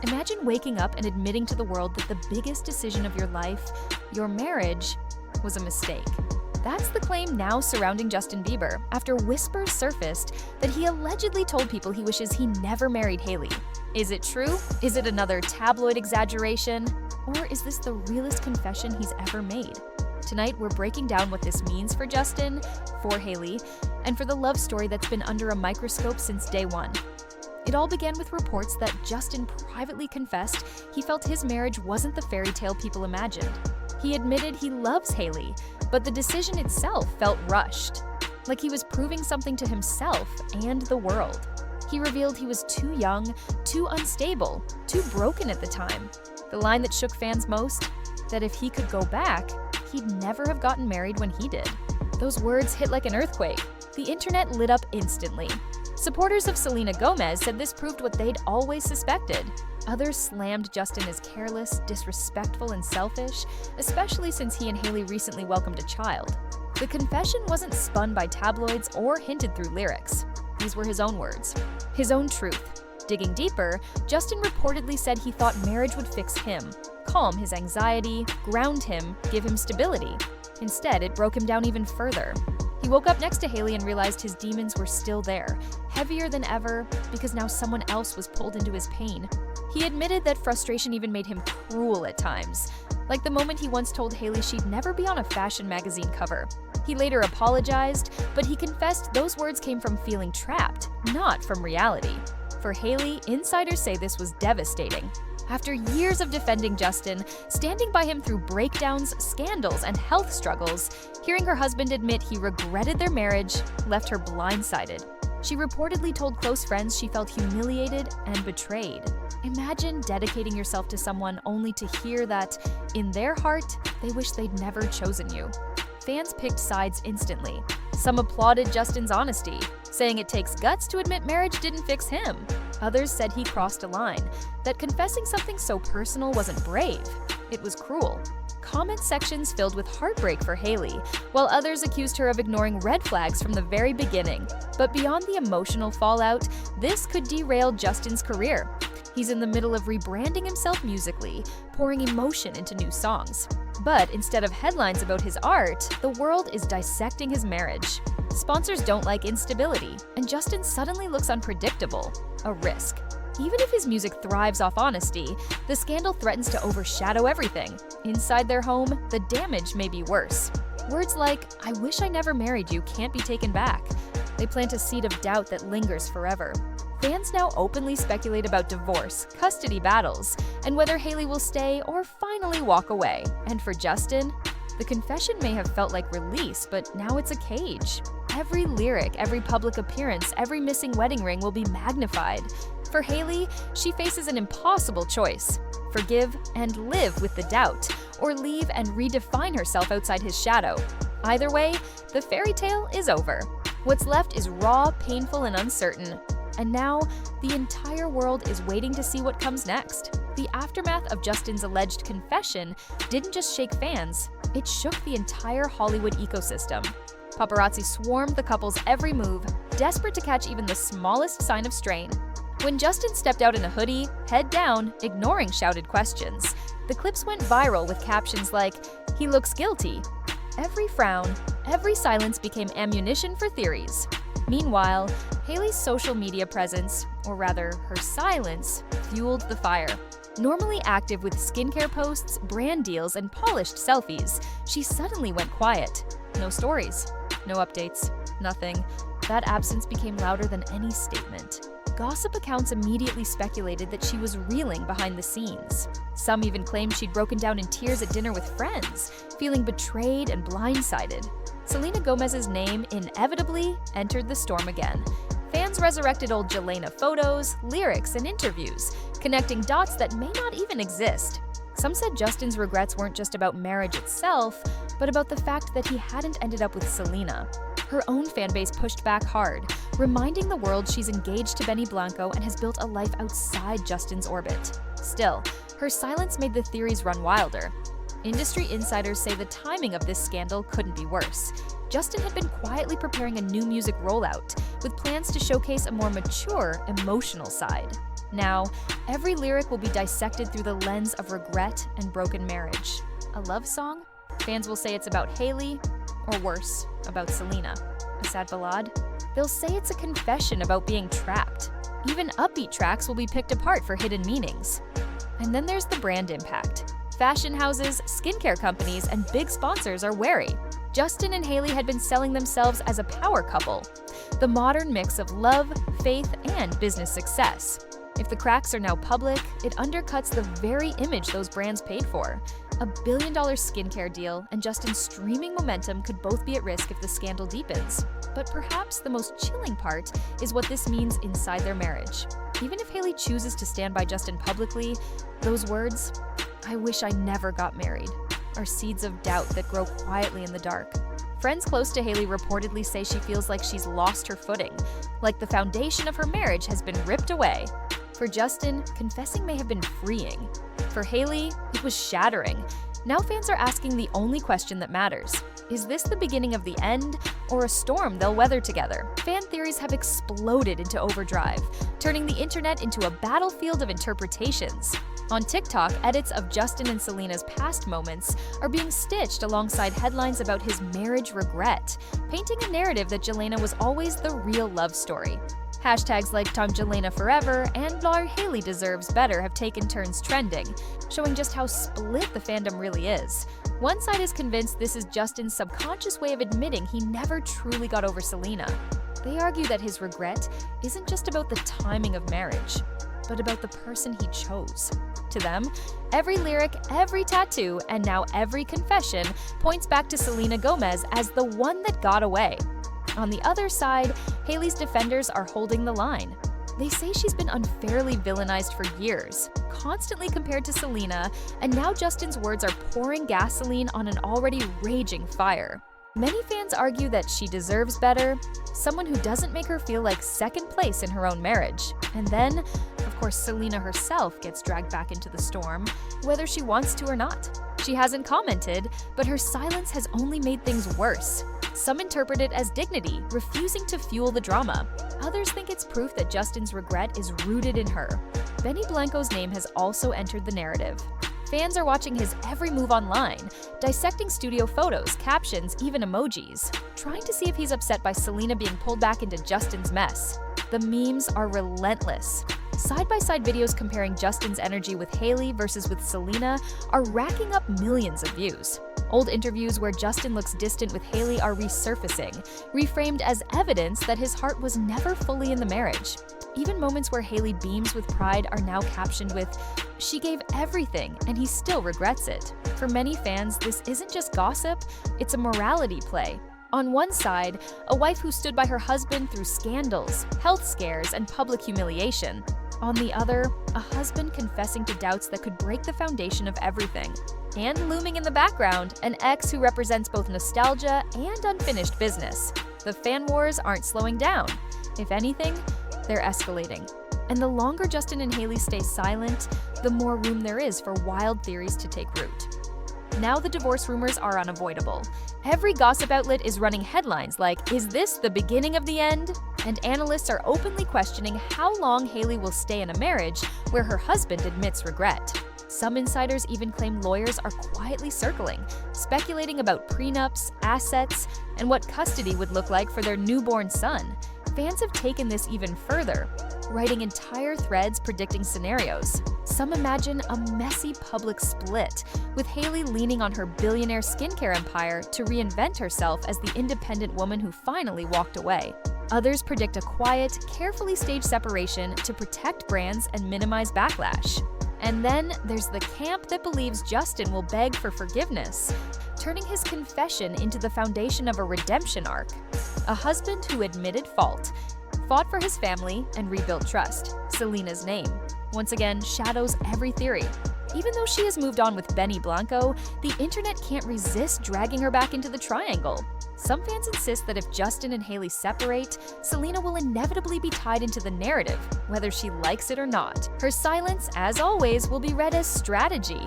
Imagine waking up and admitting to the world that the biggest decision of your life, your marriage, was a mistake. That's the claim now surrounding Justin Bieber after whispers surfaced that he allegedly told people he wishes he never married Hailey. Is it true? Is it another tabloid exaggeration? Or is this the realest confession he's ever made? Tonight, we're breaking down what this means for Justin, for Hailey, and for the love story that's been under a microscope since day one. It all began with reports that Justin privately confessed he felt his marriage wasn't the fairy tale people imagined. He admitted he loves Hailey, but the decision itself felt rushed, like he was proving something to himself and the world. He revealed he was too young, too unstable, too broken at the time. The line that shook fans most, that if he could go back, he'd never have gotten married when he did. Those words hit like an earthquake. The internet lit up instantly. Supporters of Selena Gomez said this proved what they'd always suspected. Others slammed Justin as careless, disrespectful, and selfish, especially since he and Hailey recently welcomed a child. The confession wasn't spun by tabloids or hinted through lyrics. These were his own words, his own truth. Digging deeper, Justin reportedly said he thought marriage would fix him, calm his anxiety, ground him, give him stability. Instead, it broke him down even further. He woke up next to Hailey and realized his demons were still there, heavier than ever, because now someone else was pulled into his pain. He admitted that frustration even made him cruel at times, like the moment he once told Hailey she'd never be on a fashion magazine cover. He later apologized, but he confessed those words came from feeling trapped, not from reality. For Hailey, insiders say this was devastating. After years of defending Justin, standing by him through breakdowns, scandals, and health struggles, hearing her husband admit he regretted their marriage left her blindsided. She reportedly told close friends she felt humiliated and betrayed. Imagine dedicating yourself to someone only to hear that, in their heart, they wish they'd never chosen you. Fans picked sides instantly. Some applauded Justin's honesty, saying it takes guts to admit marriage didn't fix him. Others said he crossed a line, that confessing something so personal wasn't brave, it was cruel. Comment sections filled with heartbreak for Hailey, while others accused her of ignoring red flags from the very beginning. But beyond the emotional fallout, this could derail Justin's career. He's in the middle of rebranding himself musically, pouring emotion into new songs. But instead of headlines about his art, the world is dissecting his marriage. Sponsors don't like instability, and Justin suddenly looks unpredictable, a risk. Even if his music thrives off honesty, the scandal threatens to overshadow everything. Inside their home, the damage may be worse. Words like, "I wish I never married you," can't be taken back. They plant a seed of doubt that lingers forever. Fans now openly speculate about divorce, custody battles, and whether Hailey will stay or finally walk away. And for Justin, the confession may have felt like release, but now it's a cage. Every lyric, every public appearance, every missing wedding ring will be magnified. For Hailey, she faces an impossible choice: forgive and live with the doubt, or leave and redefine herself outside his shadow. Either way, the fairy tale is over. What's left is raw, painful, and uncertain. And now, the entire world is waiting to see what comes next. The aftermath of Justin's alleged confession didn't just shake fans, it shook the entire Hollywood ecosystem. Paparazzi swarmed the couple's every move, desperate to catch even the smallest sign of strain. When Justin stepped out in a hoodie, head down, ignoring shouted questions, the clips went viral with captions like, "He looks guilty." Every frown, every silence became ammunition for theories. Meanwhile, Hailey's social media presence, or rather her silence, fueled the fire. Normally active with skincare posts, brand deals, and polished selfies, she suddenly went quiet. No stories, no updates, nothing. That absence became louder than any statement. Gossip accounts immediately speculated that she was reeling behind the scenes. Some even claimed she'd broken down in tears at dinner with friends, feeling betrayed and blindsided. Selena Gomez's name inevitably entered the storm again. Fans resurrected old Jelena photos, lyrics, and interviews, connecting dots that may not even exist. Some said Justin's regrets weren't just about marriage itself, but about the fact that he hadn't ended up with Selena. Her own fanbase pushed back hard, reminding the world she's engaged to Benny Blanco and has built a life outside Justin's orbit. Still, her silence made the theories run wilder. Industry insiders say the timing of this scandal couldn't be worse. Justin had been quietly preparing a new music rollout, with plans to showcase a more mature, emotional side. Now, every lyric will be dissected through the lens of regret and broken marriage. A love song? Fans will say it's about Hailey, or worse, about Selena. A sad ballade? They'll say it's a confession about being trapped. Even upbeat tracks will be picked apart for hidden meanings. And then there's the brand impact. Fashion houses, skincare companies, and big sponsors are wary. Justin and Hailey had been selling themselves as a power couple, the modern mix of love, faith, and business success. If the cracks are now public, it undercuts the very image those brands paid for. A billion-dollar skincare deal and Justin's streaming momentum could both be at risk if the scandal deepens. But perhaps the most chilling part is what this means inside their marriage. Even if Hailey chooses to stand by Justin publicly, those words, "I wish I never got married," are seeds of doubt that grow quietly in the dark. Friends close to Hailey reportedly say she feels like she's lost her footing, like the foundation of her marriage has been ripped away. For Justin, confessing may have been freeing. For Hailey, it was shattering. Now fans are asking the only question that matters. Is this the beginning of the end, or a storm they'll weather together? Fan theories have exploded into overdrive, turning the internet into a battlefield of interpretations. On TikTok, edits of Justin and Selena's past moments are being stitched alongside headlines about his marriage regret, painting a narrative that Jelena was always the real love story. Hashtags like Tom Jelena Forever and Our Hailey Deserves Better have taken turns trending, showing just how split the fandom really is. One side is convinced this is Justin's subconscious way of admitting he never truly got over Selena. They argue that his regret isn't just about the timing of marriage, but about the person he chose. To them, every lyric, every tattoo, and now every confession points back to Selena Gomez as the one that got away. On the other side, Hailey's defenders are holding the line. They say she's been unfairly villainized for years, constantly compared to Selena, and now Justin's words are pouring gasoline on an already raging fire. Many fans argue that she deserves better, someone who doesn't make her feel like second place in her own marriage. And then, of course, Selena herself gets dragged back into the storm, whether she wants to or not. She hasn't commented, but her silence has only made things worse. Some interpret it as dignity, refusing to fuel the drama. Others think it's proof that Justin's regret is rooted in her. Benny Blanco's name has also entered the narrative. Fans are watching his every move online, dissecting studio photos, captions, even emojis, trying to see if he's upset by Selena being pulled back into Justin's mess. The memes are relentless. Side-by-side videos comparing Justin's energy with Hailey versus with Selena are racking up millions of views. Old interviews where Justin looks distant with Hailey are resurfacing, reframed as evidence that his heart was never fully in the marriage. Even moments where Hailey beams with pride are now captioned with, "She gave everything and he still regrets it." For many fans, this isn't just gossip, it's a morality play. On one side, a wife who stood by her husband through scandals, health scares, and public humiliation. On the other, a husband confessing to doubts that could break the foundation of everything. And looming in the background, an ex who represents both nostalgia and unfinished business. The fan wars aren't slowing down. If anything, they're escalating. And the longer Justin and Hailey stay silent, the more room there is for wild theories to take root. Now the divorce rumors are unavoidable. Every gossip outlet is running headlines like, "Is this the beginning of the end?" And analysts are openly questioning how long Hailey will stay in a marriage where her husband admits regret. Some insiders even claim lawyers are quietly circling, speculating about prenups, assets, and what custody would look like for their newborn son. Fans have taken this even further, writing entire threads predicting scenarios. Some imagine a messy public split, with Hailey leaning on her billionaire skincare empire to reinvent herself as the independent woman who finally walked away. Others predict a quiet, carefully staged separation to protect brands and minimize backlash. And then there's the camp that believes Justin will beg for forgiveness, turning his confession into the foundation of a redemption arc. A husband who admitted fault, fought for his family, and rebuilt trust. Selena's name, once again, shadows every theory. Even though she has moved on with Benny Blanco, the internet can't resist dragging her back into the triangle. Some fans insist that if Justin and Hailey separate, Selena will inevitably be tied into the narrative, whether she likes it or not. Her silence, as always, will be read as strategy.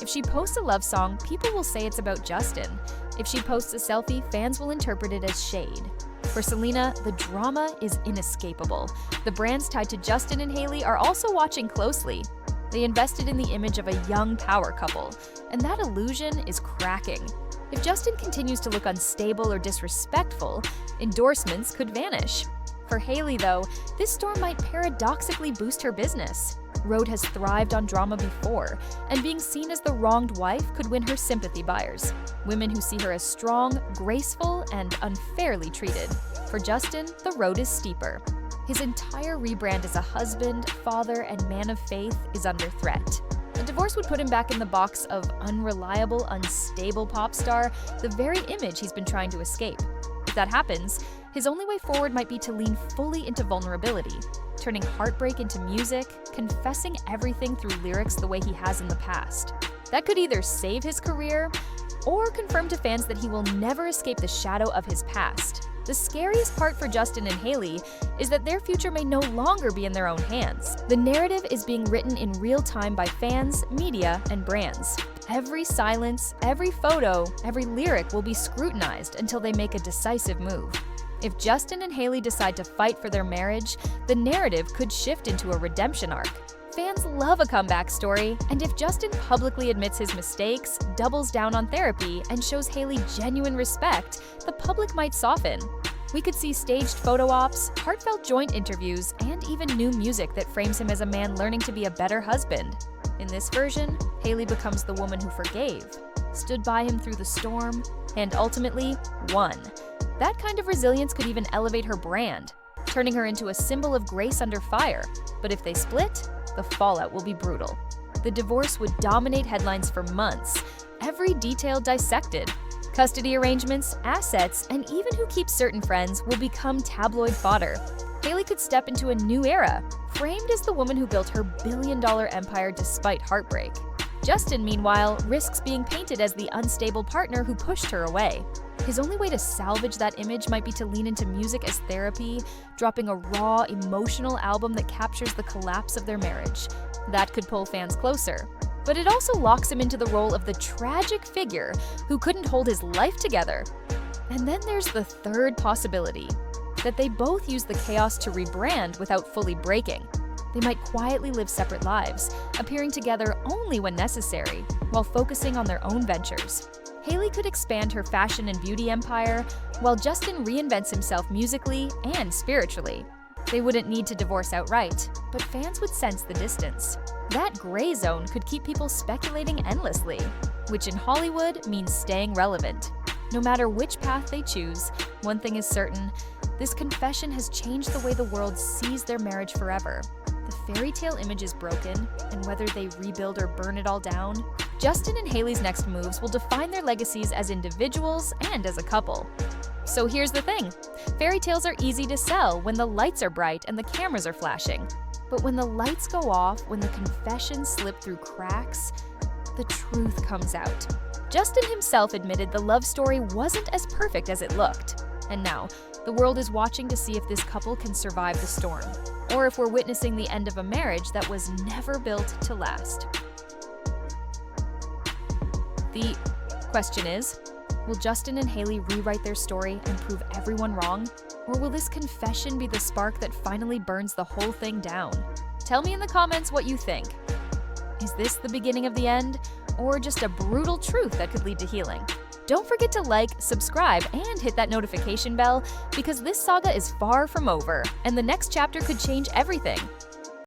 If she posts a love song, people will say it's about Justin. If she posts a selfie, fans will interpret it as shade. For Selena, the drama is inescapable. The brands tied to Justin and Hailey are also watching closely. They invested in the image of a young power couple, and that illusion is cracking. If Justin continues to look unstable or disrespectful, endorsements could vanish. For Hailey, though, this storm might paradoxically boost her business. Rhode has thrived on drama before, and being seen as the wronged wife could win her sympathy buyers. Women who see her as strong, graceful, and unfairly treated. For Justin, the road is steeper. His entire rebrand as a husband, father, and man of faith is under threat. A divorce would put him back in the box of unreliable, unstable pop star, the very image he's been trying to escape. If that happens, his only way forward might be to lean fully into vulnerability, turning heartbreak into music, confessing everything through lyrics the way he has in the past. That could either save his career or confirm to fans that he will never escape the shadow of his past. The scariest part for Justin and Hailey is that their future may no longer be in their own hands. The narrative is being written in real time by fans, media, and brands. Every silence, every photo, every lyric will be scrutinized until they make a decisive move. If Justin and Hailey decide to fight for their marriage, the narrative could shift into a redemption arc. Fans love a comeback story, and if Justin publicly admits his mistakes, doubles down on therapy, and shows Hailey genuine respect, the public might soften. We could see staged photo ops, heartfelt joint interviews, and even new music that frames him as a man learning to be a better husband. In this version, Hailey becomes the woman who forgave, stood by him through the storm, and ultimately won. That kind of resilience could even elevate her brand, turning her into a symbol of grace under fire. But if they split, the fallout will be brutal. The divorce would dominate headlines for months, every detail dissected. Custody arrangements, assets, and even who keeps certain friends will become tabloid fodder. Hailey could step into a new era, framed as the woman who built her billion-dollar empire despite heartbreak. Justin, meanwhile, risks being painted as the unstable partner who pushed her away. His only way to salvage that image might be to lean into music as therapy, dropping a raw, emotional album that captures the collapse of their marriage. That could pull fans closer. But it also locks him into the role of the tragic figure who couldn't hold his life together. And then there's the third possibility, that they both use the chaos to rebrand without fully breaking. They might quietly live separate lives, appearing together only when necessary, while focusing on their own ventures. Hailey could expand her fashion and beauty empire, while Justin reinvents himself musically and spiritually. They wouldn't need to divorce outright, but fans would sense the distance. That gray zone could keep people speculating endlessly, which in Hollywood means staying relevant. No matter which path they choose, one thing is certain: this confession has changed the way the world sees their marriage forever. The fairy tale image is broken, and whether they rebuild or burn it all down, Justin and Hailey's next moves will define their legacies as individuals and as a couple. So here's the thing: fairy tales are easy to sell when the lights are bright and the cameras are flashing. But when the lights go off, when the confessions slip through cracks, the truth comes out. Justin himself admitted the love story wasn't as perfect as it looked. And now, the world is watching to see if this couple can survive the storm, or if we're witnessing the end of a marriage that was never built to last. The question is, will Justin and Hailey rewrite their story and prove everyone wrong? Or will this confession be the spark that finally burns the whole thing down? Tell me in the comments what you think. Is this the beginning of the end, or just a brutal truth that could lead to healing? Don't forget to like, subscribe, and hit that notification bell, because this saga is far from over, and the next chapter could change everything.